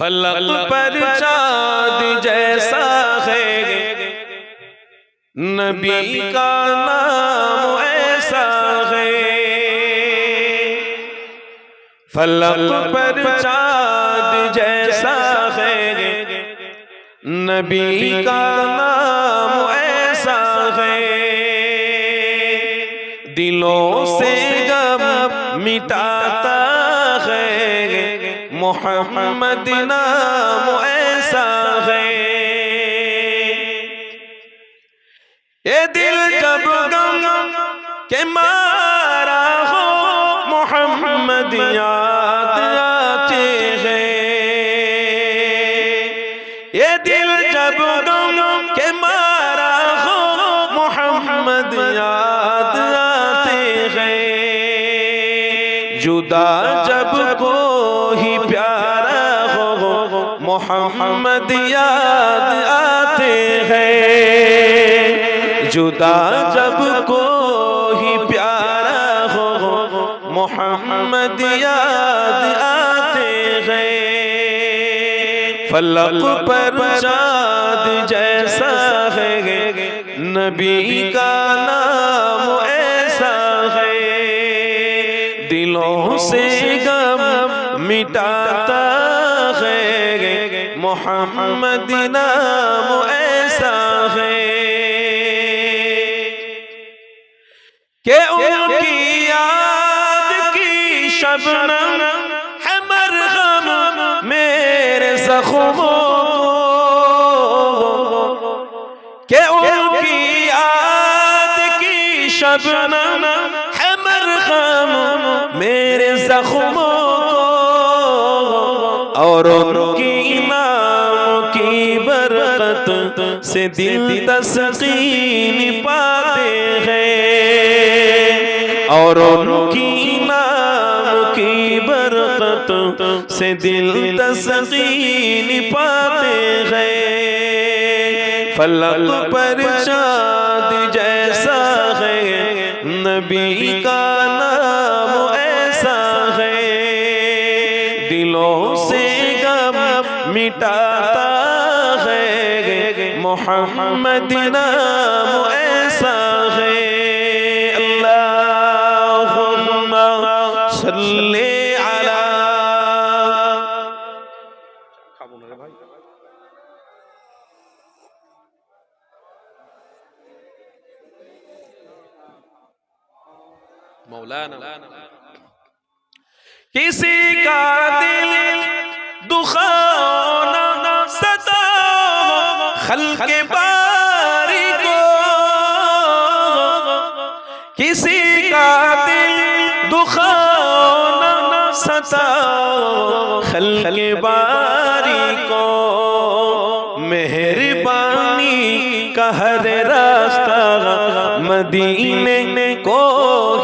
फलक पर चाँद जैसा है, नबी का नाम ऐसा है। फलक पर चाँद जैसा है, नबी का नाम ऐसा है। दिलों से गम मिटाता है, मोहम्मद नाम ऐसा है। ये दिल जब गम के मारा हो, मोहम्मद याद आते हैं। ये दिल जब गम के मारा हो, मोहम्मद याद आते हैं। जुदा जब कोई प्यारा हो, मोहम्मद याद आते हैं। जुदा जब कोई प्यारा हो, मोहम्मद याद आते हैं। फलक पर चाँद जैसा है, नबी का नाम ऐसा है। दिलों से गम मिटाता है, मोहम्मद नाम ऐसा है। कि उनकी याद की शबनम है मरहम मेरे ज़ख्मों को। कि उनकी याद की शबनम है मरहम मेरे ज़ख्मों को। और उनकी नाम की बरकत से दिल तस्कीन पाते हैं। और उनकी नाम की बरकत से दिल तस्कीन पाते हैं। फलक पर चाँद जैसा है, नबी का नाम ऐसा है। दिलों से गम मिटाता है, मोहम्मद नाम ऐसा है। अल्लाहुम्मा सल्ली अला। मौलाना किसी का दिल दुखाना सदा खल्क़े बारी को। किसी का दिल दुखाना सदा खल्क़े बारी को। मेहरबानी का हर रास्ता मदीने को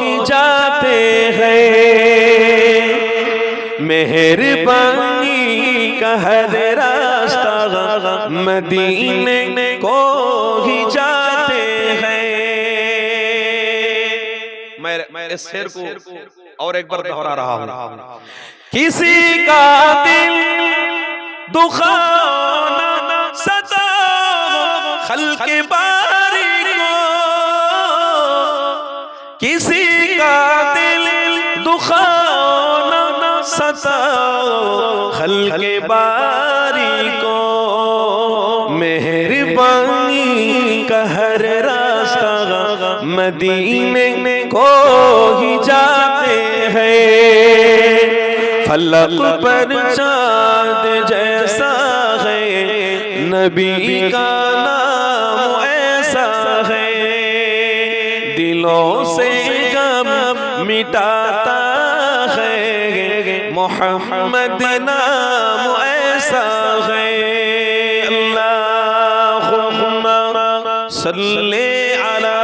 ही जाते हैं। मेहरबानी का हर रास्ता मदीने को ही जाते हैं। मैं इस शेर को और एक बार दोहरा रहा हूं। किसी का दिल दुखाना सदा खल्क़े बारी को। किसी का दिल दुखाना सदा खल्क़े बारी को। मेहरबानी का हर रास्ता मदीने को ही जाते हैं। फलक पर चाँद जैसा है, नबी का नाम ऐसा है। दिलों से गम मिटाता है, मोहम्मद नाम ऐसा है। अल्लाहुम्मा सल्ली अला।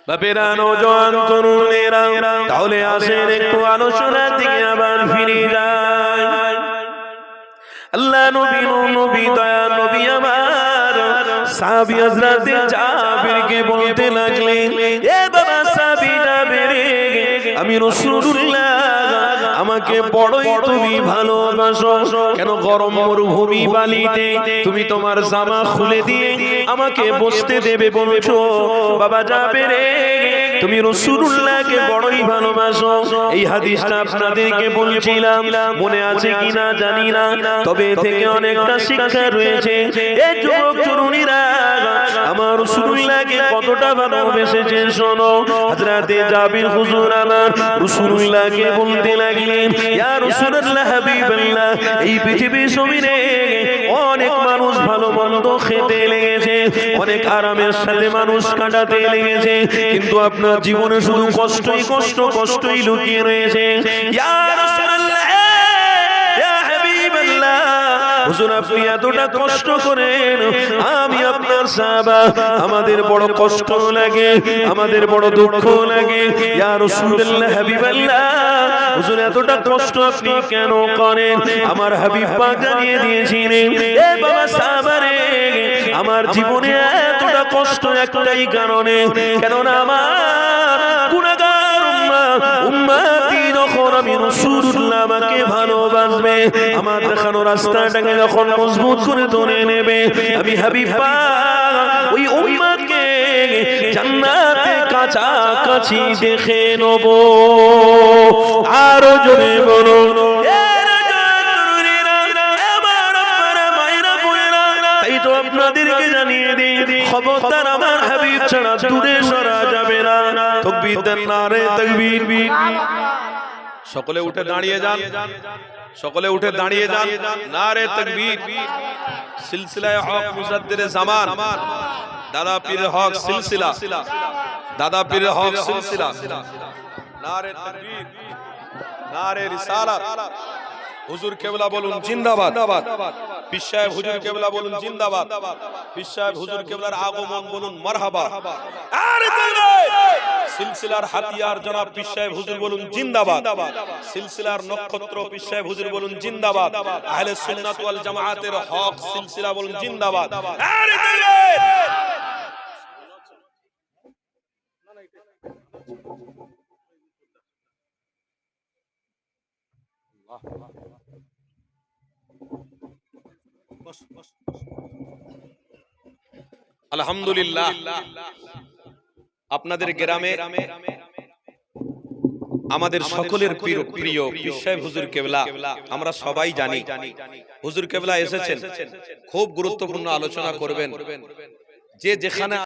বাপেরা নওজোয়ান তরুণেরা তাহলে আসেন একটু আলোচনার দিকে আবার ফিরে যায়। আল্লাহ নবী দয়া নবী আমার সাহাবী হযরত জাবিরকে বলতে লাগলেন, এ বাবা সাহাবী জাবির, আমি রাসূলুল্লাহ, আমাকে বড়ই তুমি ভালোবাসো, কেন গরম মরুভূমি বালিতে তুমি তোমার জামা খুলে দিয়ে আমাকে বসতে দেবে বলছো? বাবা জাবির, তুমি রাসূলুল্লাহকে বড়ই ভালোবাসো। এই হাদিসটা আপনাদেরকে বলছিলাম, মনে আছে কিনা জানি না, তবে এ থেকে অনেকটা শিক্ষা রয়েছে। এই যুবক তরুণীরা আমার রাসূলুল্লাহকে কতটা ভালোবেসেছেন শোনো। হযরতে জাবির হুজুর আমার রাসূলুল্লাহকে বলতে লাগলেন, ইয়া রাসূলুল্লাহ হাবিবাল্লাহ, এই পৃথিবীর জমিনে অনেক মানুষ ভালো মন্দ খেতে লেগেছে, অনেক আরামের সাথে মানুষ কাটাতে লেগেছে, কিন্তু আপনার জীবনে শুধু কষ্টই কষ্ট, কষ্টই লুকিয়ে রয়েছে। ইয়া রাসূলুল্লাহ, ইয়া হাবিবাল্লাহ, হুজুর আপনি এতটা কষ্ট করেন, আমি আপনার সাহাবা, আমাদের বড় কষ্ট লাগে, আমাদের বড় দুঃখ লাগে। ইয়া রাসূলুল্লাহ হাবিবাল্লাহ, হুজুর এতটা কষ্ট আপনি কেন করেন? আমার হাবিব পাক জানিয়ে দিয়েছিলেন, এ বাবা সাহাবা রে, আমার জীবনে এতটা কষ্ট একটাই কারণে, কেননা আমার গুনাহগার উম্মতি যখন আমি রাসূলুল্লাহ আমাকে ভালোবাসবে, আমার দেখানো রাস্তাটাকে যখন মজবুত করে ধরে নেবে, আমি হাবিব পাক ওই উম্মতকে জান্নাতে কাছাকাছি দেখে নেব। আরো জোরে বলুন, আপনাদেরকে জানিয়ে দিই, খবরদার আমার হাবিব ছাড়া দূরে সরা যাবে না। তাকবীর দেন, নারে তাকবীর। সকলে উঠে দাঁড়িয়ে যান, সকলে উঠে দাঁড়িয়ে যান, নারে তাকবীর। সিলসিলায়ে হক মুজাদ্দিদে জামান দাদা পীর হক সিলসিলা, দাদা পীর হক সিলসিলা, নারে তাকবীর, নারে রিসালাত। হুজুর কেবলা বলুন জিন্দাবাদ, পীর সাহেব হুজুর কেবলা বলুন জিন্দাবাদ, পীর সাহেব হুজুর কেবলার আগমন বলুন মারহাবা। আরে তাকবীর! সিলসিলার হাতিয়ার জনাব পীর সাহেব হুজুর বলুন জিন্দাবাদ, সিলসিলার নক্ষত্র পীর সাহেব হুজুর বলুন জিন্দাবাদ, আহলে সুন্নাত ওয়াল জামাআতের হক সিলসিলা বলুন জিন্দাবাদ। আরে তাকবীর! আলহামদুলিল্লাহ, আপনাদের গ্রামে আমাদের সকলের প্রিয় পীর সাহেব হুজুর কেবলা, আমরা সবাই জানি হুজুর কেবলা এসেছেন, খুব গুরুত্বপূর্ণ আলোচনা করবেন। যে যেখানে